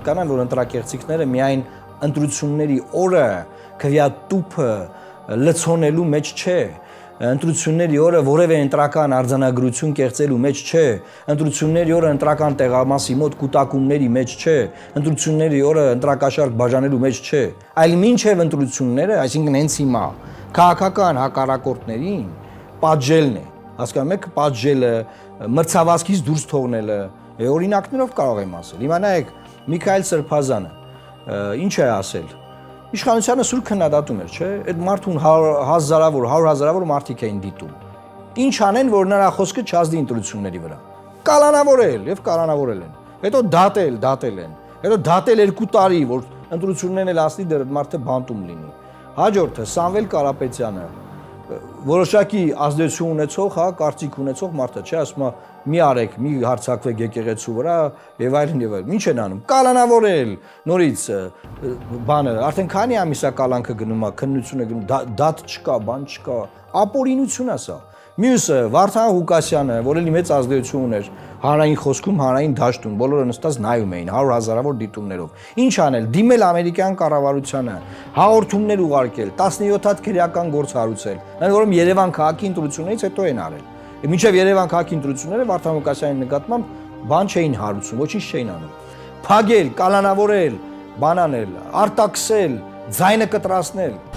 Կանան որ ընտրակերտիկները միայն ընտրությունների օրը քվեատուփը լցոնելու մեջ չէ, ընտրությունների օրը որևէ ընտրական արձանագրություն կեղծելու մեջ չէ, ընտրությունների օրը ընտրական տեղամասի մոտ կուտակումների մեջ չէ, ընտրությունների օրը ընտրակաշարք բաժանելու մեջ չէ, այլ մինչև ընտրությունները, այսինքն հենց հիմա քաղաքական հակառակորդներին պատժելն է, հասկանում եք, պատժելը, մրցավազքից դուրս թողնելը, օրինակներով կարող եմ ասել։ Հիմա նայեք, Միքայել Սրբազանը ինչ է ասել։ Իշխանությանը սուր քննադատում էր, չէ՞։ Այդ մարդուն հազարավոր, 100,000-ավոր մարդիկ էին դիտում։ Ինչ անեն, որ նրա խոսքը չազդի ընտրությունների վրա։ Կալանավորել եւ կալանավորել են։ Հետո դատել են։ Հետո դատել 2 տարի, որ ընտրություններն էլ ասի դեռ մարդը բանտում լինի։ Հաջորդը Սամվել Կարապետյանը որոշակի ազդեցություն ունեցող, հա, կարծիք ունեցող մարդը, չէ, ասում է մի արեք, մի հարցակվեք եկեղեցու վրա եւ այլն եւ այլն։ Ինչ են անում։ Կալանավորել, նորից բանը, արդեն քանի ամիս է կալանքը գնում է, քննությունը գնում, դատ չկա, բան չկա, ապօրինություն է սա։ Մյուսը Վարդան Ղուկասյանը, որ էլի մեծ ազդեցություն ուներ հանրային խոսքում, հանրային դաշտում, բոլորը նստած նայում էին 100,000-ավոր դիտումներով։ Ինչ անել, դիմել ամերիկյան կառավարությանը, հաղորդումներ ուղարկել, 17 հատ քրեական գործ հարուցել, որում Երևան քաղաքի ընտրություններից հետո են արել։ Մինչև Երևան քաղաքի ընտրությունները Վարդան Ղուկասյանի նկատմամբ բան չէին հարուցում, ոչինչ չէին անում։ Փագել, կալանավորել, բան անել, արտաքսել, ձայնը կտրացնել։